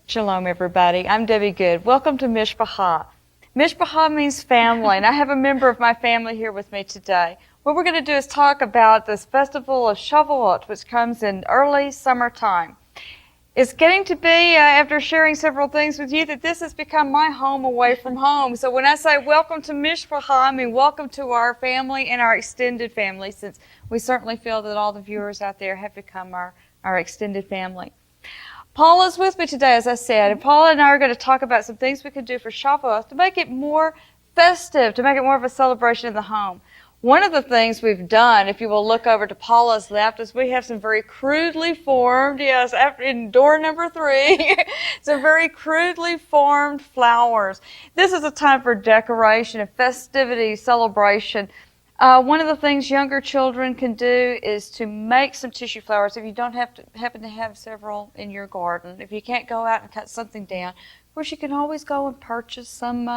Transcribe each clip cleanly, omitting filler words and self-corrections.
Shalom, everybody. I'm Debbie Good. Welcome to Mishpachah. Mishpachah means family, and I have a member of my family here with me today. What we're going to do is talk about this festival of Shavuot, which comes in early summertime. It's getting to be, after sharing several things with you, that this has become my home away from home. So when I say welcome to Mishpachah, I mean welcome to our family and our extended family, since we certainly feel that all the viewers out there have become our extended family. Paula's with me today, as I said, and Paula and I are going to talk about some things we can do for Shavuot to make it more festive, to make it more of a celebration in the home. One of the things we've done, if you will look over to Paula's left, is we have some very crudely formed, in door number 3, some very crudely formed flowers. This is a time for decoration and festivity, celebration. One of the things younger children can do is to make some tissue flowers if you don't happen to have several in your garden. If you can't go out and cut something down, of course you can always go and purchase some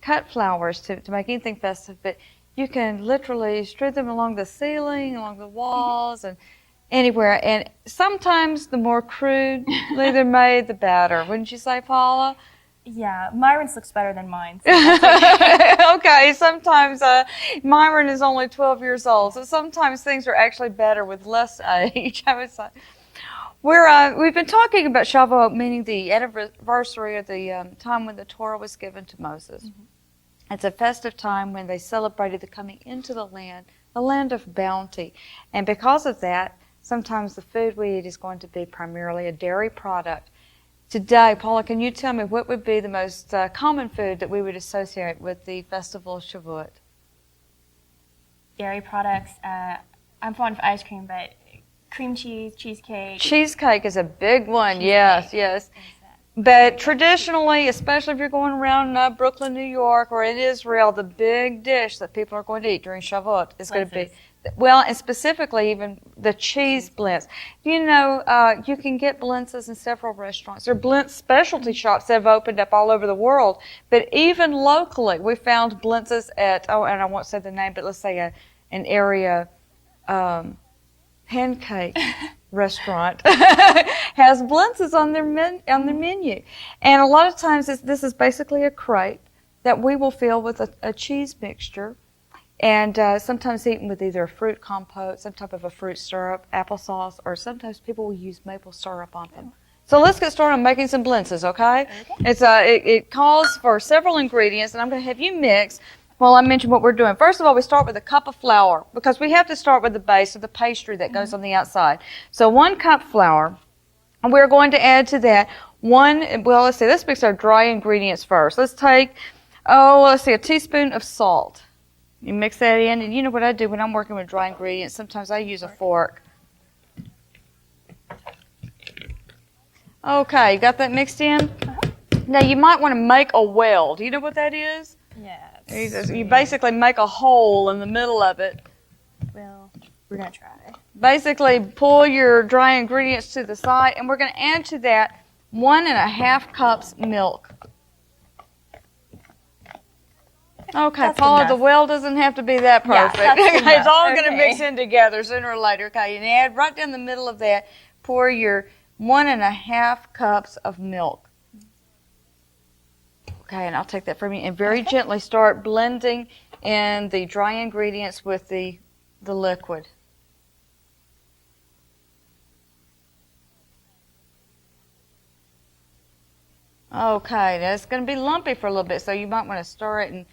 cut flowers to make anything festive, but you can literally strew them along the ceiling, along the walls, and anywhere. And sometimes the more crudely they're made, the better. Wouldn't you say, Paula? Yeah, Myron's looks better than mine. So okay, sometimes Myron is only 12 years old, so sometimes things are actually better with less age, I would say. We've been talking about Shavuot, meaning the anniversary of the time when the Torah was given to Moses. Mm-hmm. It's a festive time when they celebrated the coming into the land of bounty. And because of that, sometimes the food we eat is going to be primarily a dairy product. Today, Paula, can you tell me what would be the most common food that we would associate with the festival of Shavuot? Dairy products. I'm fond of ice cream, but cream cheese, cheesecake. Cheesecake is a big one, yes. But traditionally, especially if you're going around Brooklyn, New York, or in Israel, the big dish that people are going to eat during Shavuot is going to be, and specifically even the cheese blintz. You know, you can get blintzes in several restaurants. There are blintz specialty shops that have opened up all over the world. But even locally, we found blintzes at, and I won't say the name, but let's say an area pancake restaurant has blintzes on their menu. And a lot of times this is basically a crepe that we will fill with a cheese mixture, and sometimes eaten with either a fruit compote, some type of a fruit syrup, applesauce, or sometimes people will use maple syrup on them. So let's get started on making some blintzes, okay? It calls for several ingredients, and I'm going to have you mix while I mention what we're doing. First of all, we start with a cup of flour, because we have to start with the base of the pastry that goes on the outside. So 1 cup flour, and we're going to add to that let's mix our dry ingredients first. Let's take, a teaspoon of salt. You mix that in, and you know what I do when I'm working with dry ingredients, sometimes I use a fork. Okay, you got that mixed in? Now you might want to make a well. Do you know what that is? Yeah. You basically make a hole in the middle of it. Well, we're going to try. Basically pull your dry ingredients to the side, and we're going to add to that 1.5 cups milk. Okay, That's Paula, the well doesn't have to be that perfect. Yeah, that's It's all enough. going to mix in together sooner or later. Okay, and add right down the middle of that, pour your 1.5 cups of milk. Okay, and I'll take that from you. And very gently start blending in the dry ingredients with the liquid. Okay, that's going to be lumpy for a little bit, so you might want to stir it and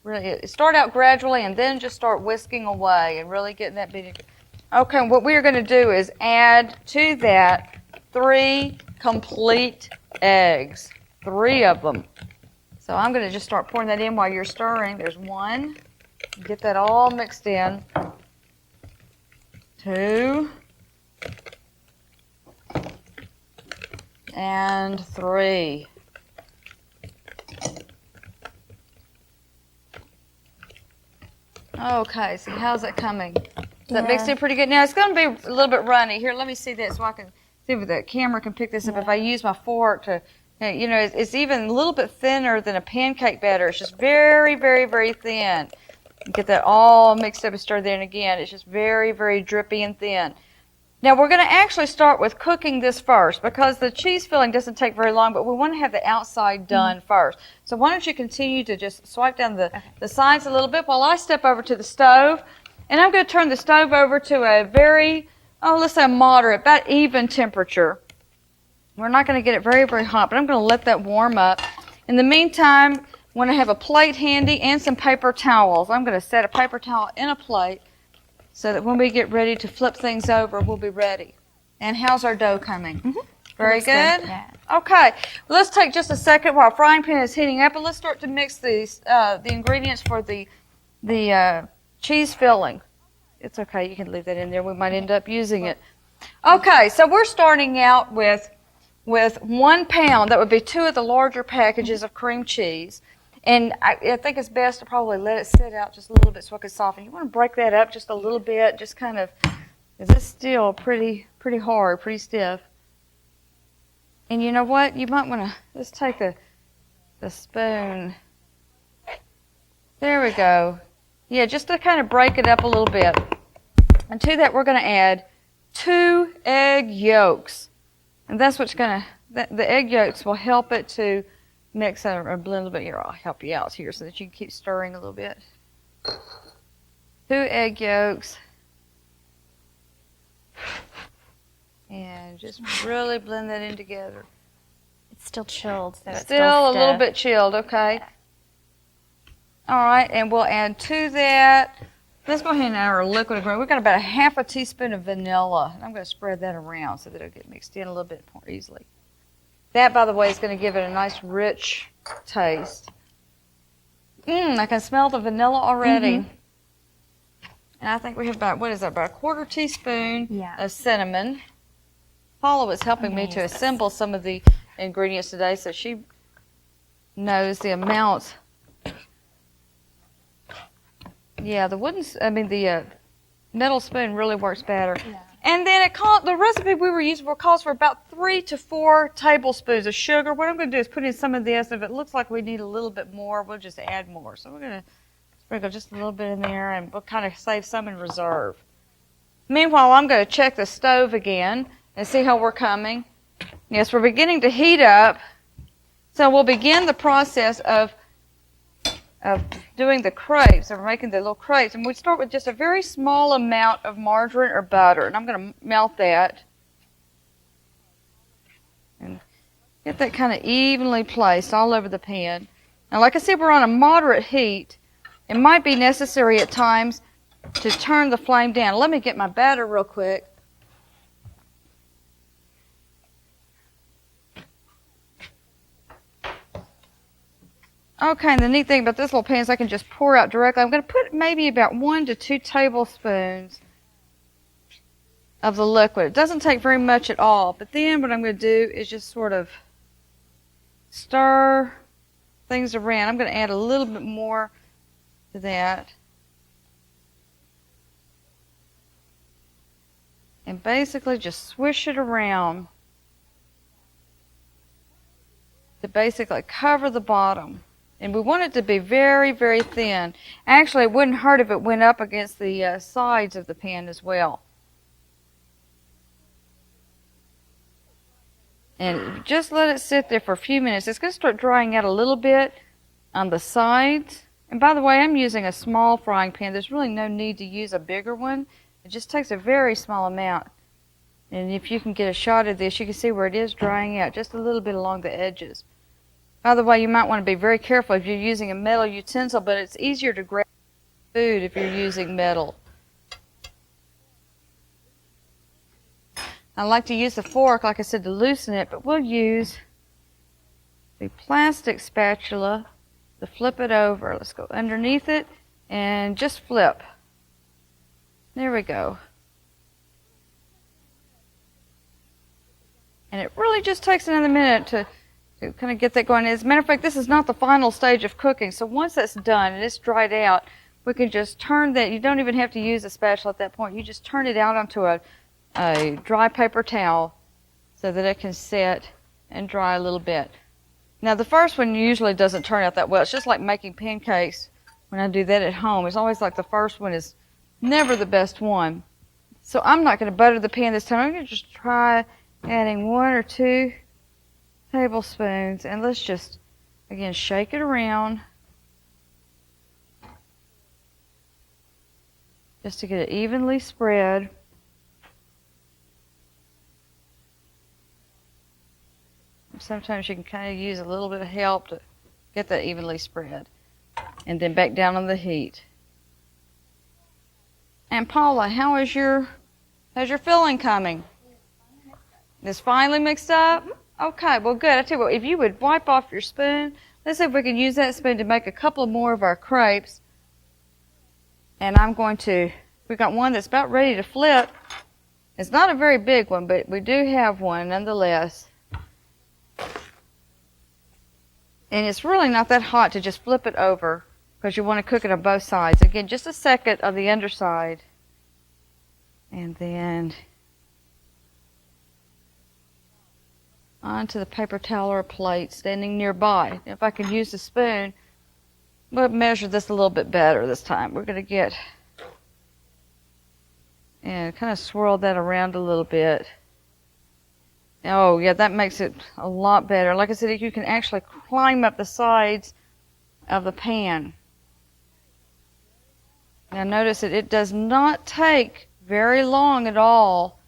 really start out gradually and then just start whisking away and really getting that beating. Okay, what we are going to do is add to that 3 complete eggs, 3 of them. So I'm going to just start pouring that in while you're stirring. There's 1. Get that all mixed in. 2. And 3. Okay, so how's that coming? Is that mixed in pretty good? Now, it's going to be a little bit runny. Here, let me see this so I can see if the camera can pick this up. If I use my fork to, it's even a little bit thinner than a pancake batter. It's just very, very, very thin. Get that all mixed up and stirred in again. It's just very, very drippy and thin. Now we're going to actually start with cooking this first because the cheese filling doesn't take very long, but we want to have the outside done first. So why don't you continue to just swipe down the sides a little bit while I step over to the stove. And I'm going to turn the stove over to a very, let's say a moderate, about even temperature. We're not going to get it very, very hot, but I'm going to let that warm up. In the meantime, when I have a plate handy and some paper towels, I'm going to set a paper towel in a plate so that when we get ready to flip things over, we'll be ready. And how's our dough coming? Mm-hmm. Very good? Yeah. Okay. Let's take just a second while our frying pan is heating up, and let's start to mix these the ingredients for the cheese filling. It's okay. You can leave that in there. We might end up using it. Okay. So we're starting out with 1 pound. That would be 2 of the larger packages of cream cheese. And I think it's best to probably let it sit out just a little bit so it can soften. You want to break that up just a little bit, just kind of, because it's still pretty hard, pretty stiff. And you know what? You might want to, let's take the spoon. There we go. Yeah, just to kind of break it up a little bit. And to that, we're going to add 2 egg yolks. And that's what's going to, the egg yolks will help it to mix or blend a little bit. Here, I'll help you out here so that you can keep stirring a little bit. 2 egg yolks. And just really blend that in together. It's still chilled, so it's still a little bit chilled, okay? Yeah. All right, and we'll add to that. Let's go ahead and add our liquid ingredient. We've got about a 1/2 teaspoon of vanilla. And I'm going to spread that around so that it'll get mixed in a little bit more easily. That, by the way, is going to give it a nice, rich taste. I can smell the vanilla already. Mm-hmm. And I think we have about, what is that, about a 1/4 teaspoon of cinnamon. Paula was helping me to assemble some of the ingredients today, so she knows the amounts. Yeah, the metal spoon really works better. Yeah. And then the recipe we were using calls for about 3 to 4 tablespoons of sugar. What I'm going to do is put in some of this. If it looks like we need a little bit more, we'll just add more. So we're going to sprinkle just a little bit in there, and we'll kind of save some in reserve. Meanwhile, I'm going to check the stove again and see how we're coming. Yes, we're beginning to heat up. So we'll begin the process of doing the crepes, or making the little crepes. And we start with just a very small amount of margarine or butter. And I'm going to melt that. And get that kind of evenly placed all over the pan. Now, like I said, we're on a moderate heat. It might be necessary at times to turn the flame down. Let me get my batter real quick. Okay, and the neat thing about this little pan is I can just pour out directly. I'm going to put maybe about 1 to 2 tablespoons of the liquid. It doesn't take very much at all, but then what I'm going to do is just sort of stir things around. I'm going to add a little bit more to that. And basically just swish it around to basically cover the bottom. And we want it to be very, very thin. Actually, it wouldn't hurt if it went up against the sides of the pan as well. And just let it sit there for a few minutes. It's going to start drying out a little bit on the sides. And by the way, I'm using a small frying pan. There's really no need to use a bigger one. It just takes a very small amount. And if you can get a shot of this, you can see where it is drying out just a little bit along the edges. By the way, you might want to be very careful if you're using a metal utensil, but it's easier to grab food if you're using metal. I like to use a fork, like I said, to loosen it, but we'll use the plastic spatula to flip it over. Let's go underneath it and just flip. There we go. And it really just takes another minute to kind of get that going. As a matter of fact, this is not the final stage of cooking. So once that's done and it's dried out, we can just turn that. You don't even have to use a spatula at that point. You just turn it out onto a dry paper towel so that it can sit and dry a little bit. Now, the first one usually doesn't turn out that well. It's just like making pancakes when I do that at home. It's always like the first one is never the best one. So I'm not going to butter the pan this time. I'm going to just try adding 1 or 2 tablespoons. And let's just, again, shake it around. Just to get it evenly spread. Sometimes you can kind of use a little bit of help to get that evenly spread. And then back down on the heat. And Paula, how's your filling coming? It's finally mixed up? Okay, well good. I tell you what, if you would wipe off your spoon, let's see if we can use that spoon to make a couple more of our crepes. And we've got one that's about ready to flip. It's not a very big one, but we do have one nonetheless. And it's really not that hot to just flip it over because you want to cook it on both sides. Again, just a second of the underside. And then onto the paper towel or plate standing nearby. If I can use the spoon, we'll measure this a little bit better this time. We're going to get and kind of swirl that around a little bit. Oh, yeah, that makes it a lot better. Like I said, you can actually climb up the sides of the pan. Now notice that it does not take very long at all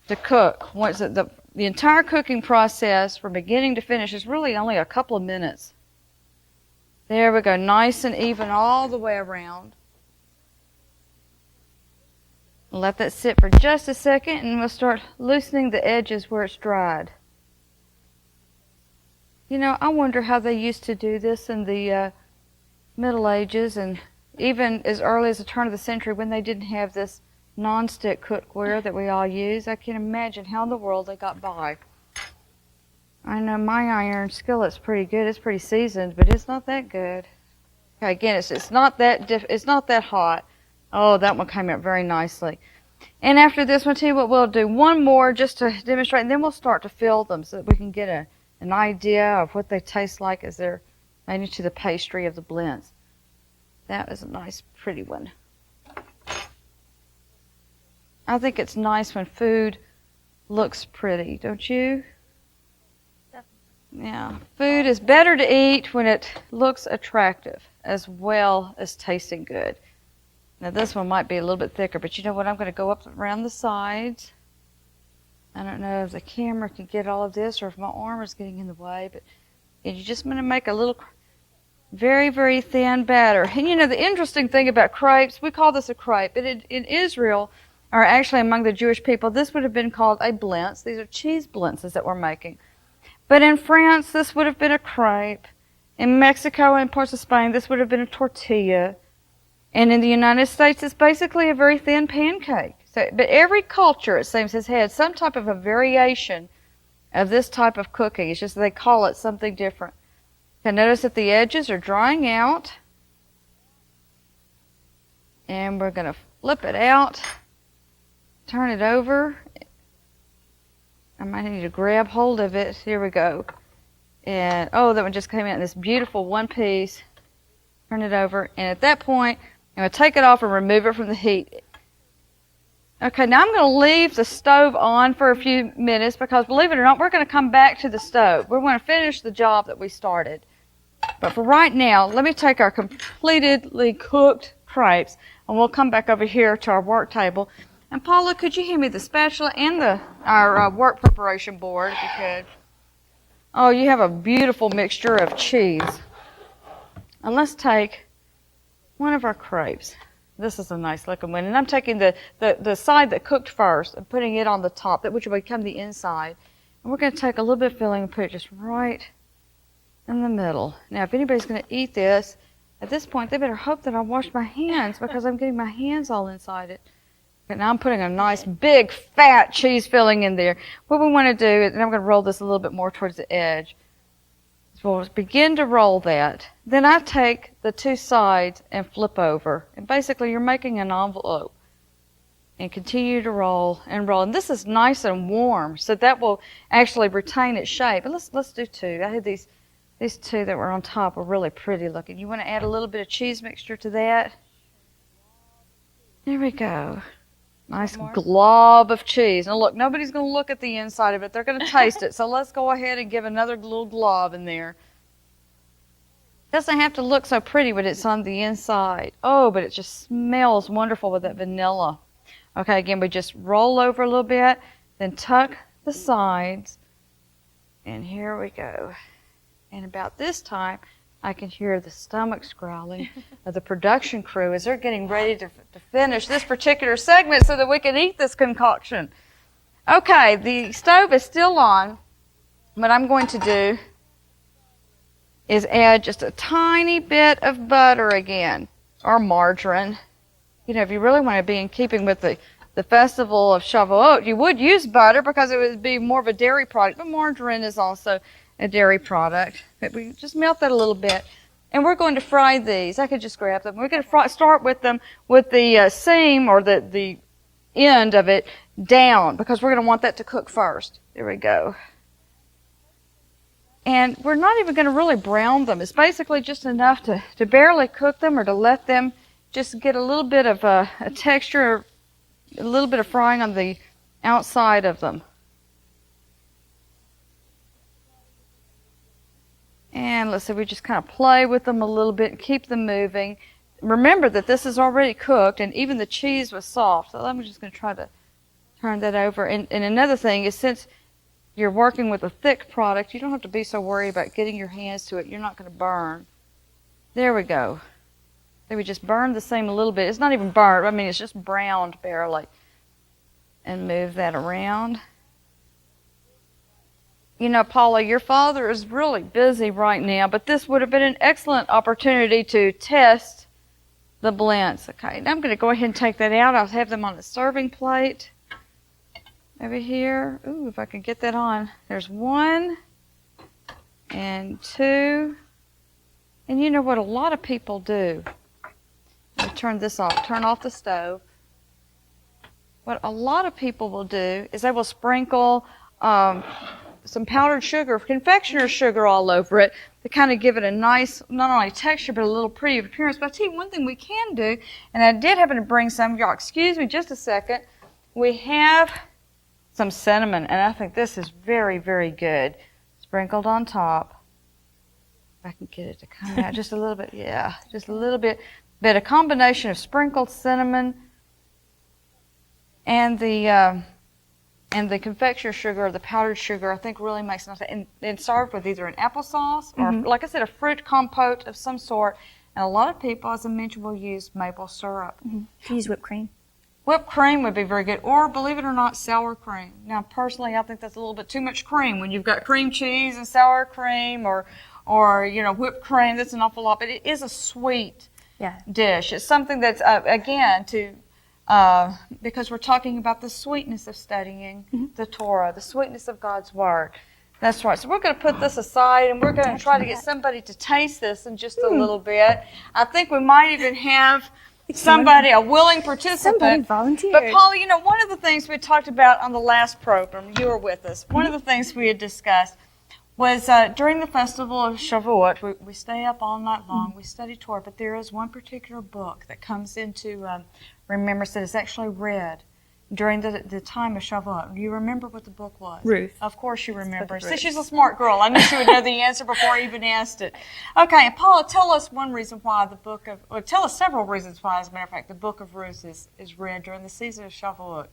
to cook. Once the entire cooking process from beginning to finish is really only a couple of minutes. There we go, nice and even all the way around. Let that sit for just a second and we'll start loosening the edges where it's dried. You know, I wonder how they used to do this in the Middle Ages and even as early as the turn of the century when they didn't have this non-stick cookware that we all use. I can't imagine how in the world they got by. I know my iron skillet's pretty good. It's pretty seasoned, but it's not that good. Okay, again, it's not that hot. Oh, that one came out very nicely. And after this one, too, what we'll do, one more just to demonstrate, and then we'll start to fill them so that we can get an idea of what they taste like as they're made into the pastry of the blends. That was a nice, pretty one. I think it's nice when food looks pretty, don't you? Yeah, food is better to eat when it looks attractive as well as tasting good. Now this one might be a little bit thicker, but you know what? I'm going to go up around the sides. I don't know if the camera can get all of this or if my arm is getting in the way, but you just want to make a little very, very thin batter. And you know, the interesting thing about crepes, we call this a crepe, but in Israel, or actually among the Jewish people, this would have been called a blintz. These are cheese blintzes that we're making. But in France, this would have been a crepe. In Mexico and parts of Spain, this would have been a tortilla. And in the United States, it's basically a very thin pancake. So, but every culture, it seems, has had some type of a variation of this type of cooking. It's just they call it something different. Okay, notice that the edges are drying out. And we're going to flip it out, turn it over. I might need to grab hold of it. Here we go. And, oh, that one just came out in this beautiful one piece. Turn it over. And at that point, I'm going to take it off and remove it from the heat. Okay, now I'm going to leave the stove on for a few minutes because, believe it or not, we're going to come back to the stove. We're going to finish the job that we started. But for right now, let me take our completely cooked crepes, and we'll come back over here to our work table. And Paula, could you hand me the spatula and our work preparation board, if you could? Oh, you have a beautiful mixture of cheese. And let's take one of our crepes. This is a nice looking one. And I'm taking the side that cooked first and putting it on the top, which will become the inside. And we're going to take a little bit of filling and put it just right in the middle. Now, if anybody's going to eat this, at this point, they better hope that I wash my hands because I'm getting my hands all inside it. Okay, now I'm putting a nice big fat cheese filling in there. What we want to do is, and I'm going to roll this a little bit more towards the edge. So we'll begin to roll that. Then I take the two sides and flip over. And basically you're making an envelope. And continue to roll and roll. And this is nice and warm, so that will actually retain its shape. And let's do two. I had these two that were on top are really pretty looking. You want to add a little bit of cheese mixture to that? There we go. Nice more? glob of cheese. Now look, nobody's going to look at the inside of it. They're going to taste it. So let's go ahead and give another little glob in there. Doesn't have to look so pretty when it's on the inside. Oh, but it just smells wonderful with that vanilla. Okay, again, we just roll over a little bit, then tuck the sides. And here we go. And about this time, I can hear the stomachs growling of the production crew as they're getting ready to finish this particular segment so that we can eat this concoction. Okay, the stove is still on. What I'm going to do is add just a tiny bit of butter again, or margarine. You know, if you really want to be in keeping with the festival of Shavuot, you would use butter because it would be more of a dairy product, but margarine is also a dairy product. But we just melt that a little bit. And we're going to fry these. I could just grab them. We're going to start with them with the seam or the end of it down because we're going to want that to cook first. There we go. And we're not even going to really brown them. It's basically just enough to barely cook them or to let them just get a little bit of a texture, a little bit of frying on the outside of them. And let's see, we just kind of play with them a little bit and keep them moving. Remember that this is already cooked and even the cheese was soft. So I'm just going to try to turn that over. And another thing is since you're working with a thick product, you don't have to be so worried about getting your hands to it. You're not going to burn. There we go. Then we just burn the seam a little bit. It's not even burnt. I mean, it's just browned barely. And move that around. You know, Paula, your father is really busy right now, but this would have been an excellent opportunity to test the blends. Okay, now I'm going to go ahead and take that out. I'll have them on a serving plate over here. Ooh, if I can get that on. There's 1 and 2. And you know what a lot of people do? Let me turn this off. Turn off the stove. What a lot of people will do is they will sprinkle some powdered sugar, confectioner's sugar all over it to kind of give it a nice, not only texture, but a little pretty appearance. But I'll tell you one thing we can do, and I did happen to bring some. Y'all excuse me just a second. We have some cinnamon, and I think this is very, very good. Sprinkled on top. If I can get it to come out just a little bit. Yeah, just a little bit. But a combination of sprinkled cinnamon and the confectioner sugar or the powdered sugar, I think really makes it nice. And served with either an applesauce or, like I said, a fruit compote of some sort. And a lot of people, as I mentioned, will use maple syrup. Use whipped cream. Whipped cream would be very good, or believe it or not, sour cream. Now, personally, I think that's a little bit too much cream. When you've got cream cheese and sour cream, or you know, whipped cream, that's an awful lot. But it is a sweet dish. It's something that's again because we're talking about the sweetness of studying the Torah, the sweetness of God's Word. That's right. So we're going to put this aside, and we're going to try to get somebody to taste this in just a little bit. I think we might even have somebody, a willing participant. Somebody volunteered. But Paula, you know, one of the things we talked about on the last program, you were with us, one of the things we had discussed was during the festival of Shavuot, we stay up all night long, we study Torah, but there is one particular book that comes into remembrance that is actually read during the time of Shavuot. Do you remember what the book was? Ruth. Of course you remember. See, she's a smart girl. I knew she would know the answer before I even asked it. Okay, and Paula, tell us one reason why tell us several reasons why, as a matter of fact, the book of Ruth is read during the season of Shavuot.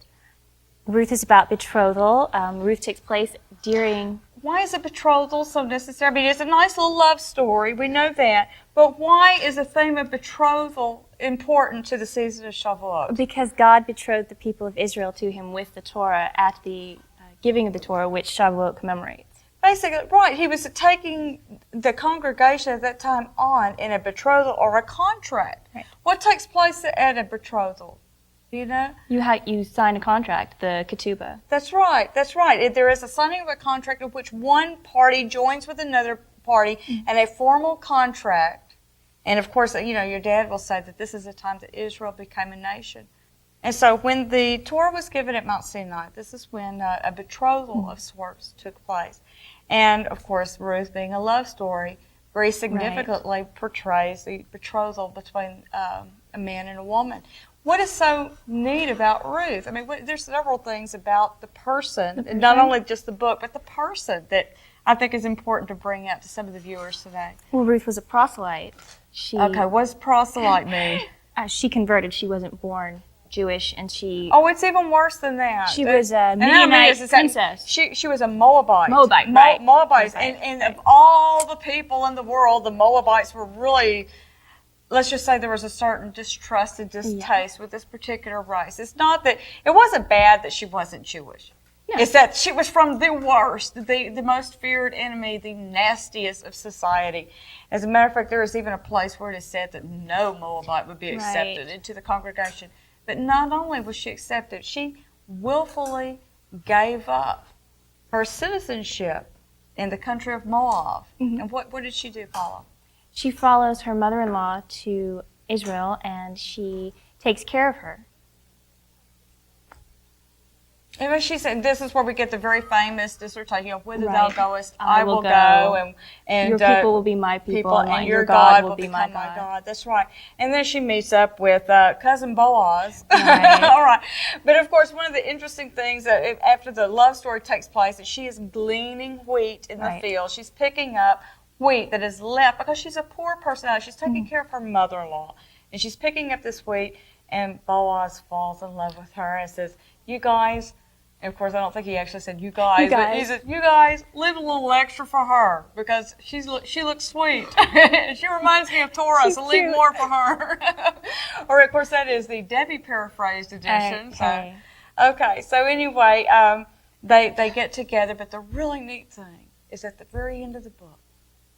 Ruth is about betrothal. Ruth takes place during... Why is a betrothal so necessary? I mean, it's a nice little love story. We know that. But why is the theme of betrothal important to the season of Shavuot? Because God betrothed the people of Israel to him with the Torah at the giving of the Torah, which Shavuot commemorates. Basically, right. He was taking the congregation at that time on in a betrothal or a contract. Right. What takes place at a betrothal? Do you know? You sign a contract, the ketubah. That's right. That's right. There is a signing of a contract in which one party joins with another party and a formal contract. And of course, you know, your dad will say that this is the time that Israel became a nation. And so when the Torah was given at Mount Sinai, this is when a betrothal of sorts took place. And of course, Ruth, being a love story, very significantly portrays the betrothal between a man and a woman. what is so neat about Ruth? I mean, there's several things about the person, and not only just the book, but the person that I think is important to bring out to some of the viewers today. Well, Ruth was a proselyte. Okay, what's proselyte mean? She converted. She wasn't born Jewish, and she... Oh, it's even worse than that. She was a Midianite princess. She was a Moabite. Right. Moabites. And of all the people in the world, the Moabites were really... Let's just say there was a certain distrust and distaste with this particular race. It's not that, it wasn't bad that she wasn't Jewish. No. It's that she was from the worst, the most feared enemy, the nastiest of society. As a matter of fact, there is even a place where it is said that no Moabite would be accepted into the congregation. But not only was she accepted, she willfully gave up her citizenship in the country of Moab. And what did she do, Paula? She follows her mother-in-law to Israel, and she takes care of her. And when she said, this is where we get the very famous dissertation, whither thou goest, I will go. And your people will be my people, and your God will be my God. That's right. And then she meets up with cousin Boaz. Right. All right. But of course, one of the interesting things after the love story takes place is she is gleaning wheat in the field. She's picking up wheat that is left because she's a poor personality. She's taking care of her mother-in-law. And she's picking up this wheat, and Boaz falls in love with her and says, you guys... And of course, I don't think he actually said you guys. But he said, you guys, leave a little extra for her because she looks sweet. She reminds me of Torah, so leave more for her. Or, of course, that is the Debbie paraphrased edition. Okay. So anyway, they get together. But the really neat thing is at the very end of the book,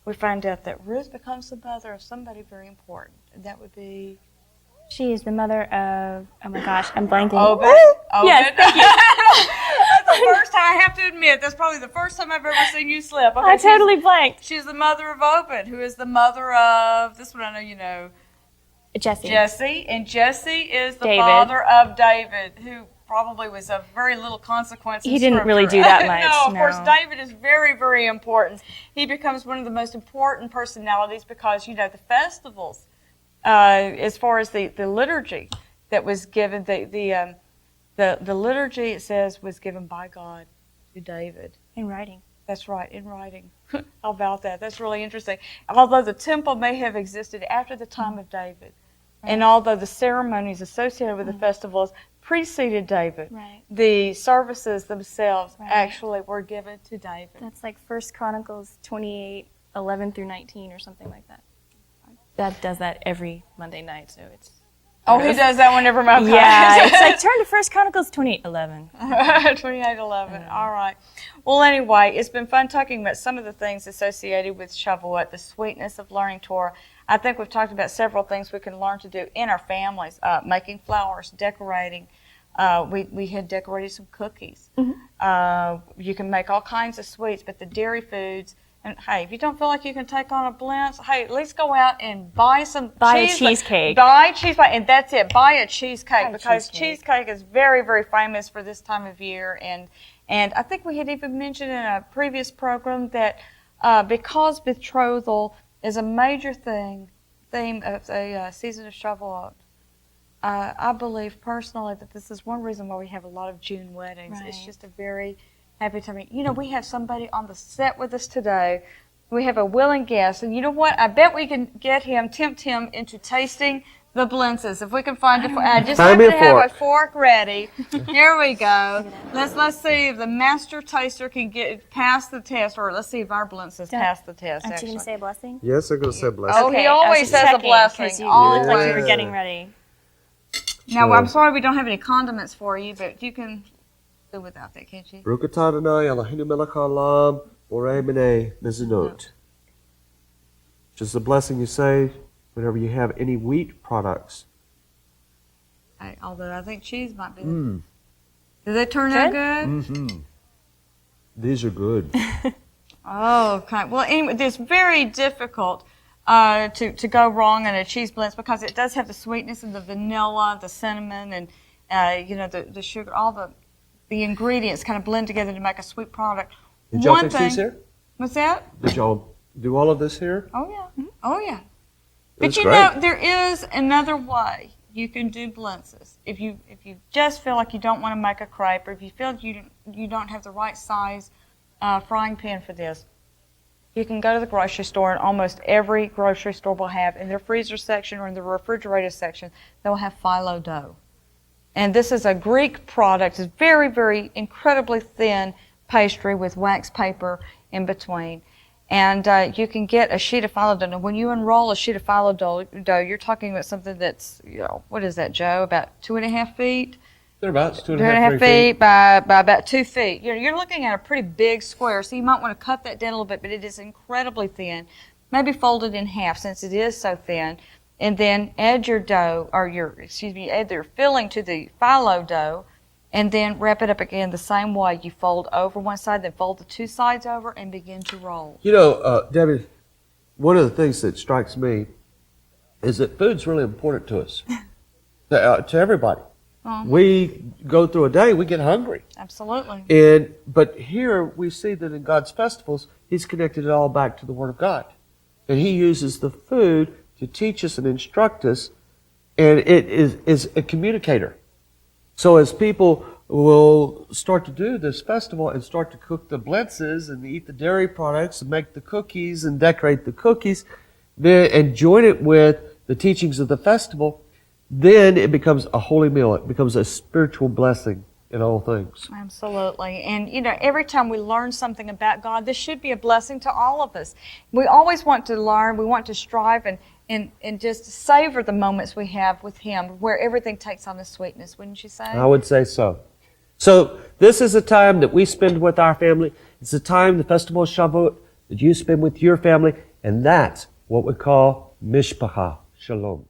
we find out that Ruth becomes the mother of somebody very important. And that would be... She is the mother of, oh my gosh, I'm blanking. Obed. Yes, thank you. That's the first time, I have to admit, that's probably the first time I've ever seen you slip. Okay, I totally blanked. She's the mother of Obed, who is the mother of, this one I know you know. Jesse. And Jesse is the father of David, who probably was of very little consequence in He didn't Scripture. really do that much. No, of course, David is very, very important. He becomes one of the most important personalities because, you know, the festivals, as far as the liturgy that was given, the liturgy, it says, was given by God to David. In writing. That's right, in writing. How about that? That's really interesting. Although the temple may have existed after the time of David, and although the ceremonies associated with the festivals preceded David, the services themselves actually were given to David. That's like 1 Chronicles 28, 11 through 19 or something like that. Dad does that every Monday night, so it's... Oh, he does that whenever my Yeah, it's like turn to 1 Chronicles 28:11. 28:11. All right. Well, anyway, it's been fun talking about some of the things associated with Shavuot, the sweetness of learning Torah. I think we've talked about several things we can learn to do in our families, making flowers, decorating. We had decorated some cookies. You can make all kinds of sweets, but the dairy foods. And hey, if you don't feel like you can take on a blend, hey, let's go out and buy a cheesecake. Buy a cheesecake, and that's it. Buy a cheesecake because cheesecake is very, very famous for this time of year. And I think we had even mentioned in a previous program that because betrothal is a major theme of the season of Shavuot, I believe personally that this is one reason why we have a lot of June weddings. It's just a very happy time. You know, we have somebody on the set with us today. We have a willing guest. And you know what? I bet we can tempt him into tasting the blintzes. If we can find it. I just happen to have a fork ready. Here we go. Let's see if the master taster can get past the test. Or let's see if our blintzes pass the test. Aren't you going to say a blessing? Yes, I'm going to say a blessing. Oh, he always says a blessing. Always. Like you were getting ready. Now, I'm sorry we don't have any condiments for you, but you can do without that, can't you? Baruch atah Adonai Eloheinu melech haolam borei b'nei mezuzot. Just a blessing you say whenever you have any wheat products. Although I think cheese might be. Did they turn out good? Mm-hmm. These are good. Oh, okay. Well, anyway, it's very difficult to go wrong in a cheese blend because it does have the sweetness of the vanilla, the cinnamon, and the sugar, all the ingredients kind of blend together to make a sweet product. Did y'all fix these here? What's that? Did y'all do all of this here? Oh, yeah. Oh, yeah. That's But great. there is another way you can do blintzes. If you just feel like you don't want to make a crepe, or if you feel you don't have the right size frying pan for this, you can go to the grocery store, and almost every grocery store will have, in their freezer section or in the refrigerator section, they'll have phyllo dough. And this is a Greek product. It's very, very incredibly thin pastry with wax paper in between. And you can get a sheet of phyllo dough. Now, when you unroll a sheet of phyllo dough, you're talking about something that's, what is that, Joe? About 2.5 feet? Thereabouts, 2.5 feet by about 2 feet. You're looking at a pretty big square, so you might want to cut that down a little bit, but it is incredibly thin. Maybe fold it in half since it is so thin, and then add your dough, add your filling to the phyllo dough, and then wrap it up again the same way. You fold over one side, then fold the two sides over, and begin to roll. Debbie, one of the things that strikes me is that food's really important to us, to everybody. We go through a day, we get hungry. Absolutely. But here we see that in God's festivals, He's connected it all back to the Word of God. And He uses the food to teach us and instruct us, and it is a communicator. So as people will start to do this festival and start to cook the blintzes and eat the dairy products and make the cookies and decorate the cookies, and join it with the teachings of the festival, then it becomes a holy meal. It becomes a spiritual blessing in all things. Absolutely. And, every time we learn something about God, this should be a blessing to all of us. We always want to learn. We want to strive and just savor the moments we have with Him, where everything takes on a sweetness, wouldn't you say? I would say so. So this is a time that we spend with our family. It's a time, the festival of Shavuot, that you spend with your family, and that's what we call Mishpachah. Shalom.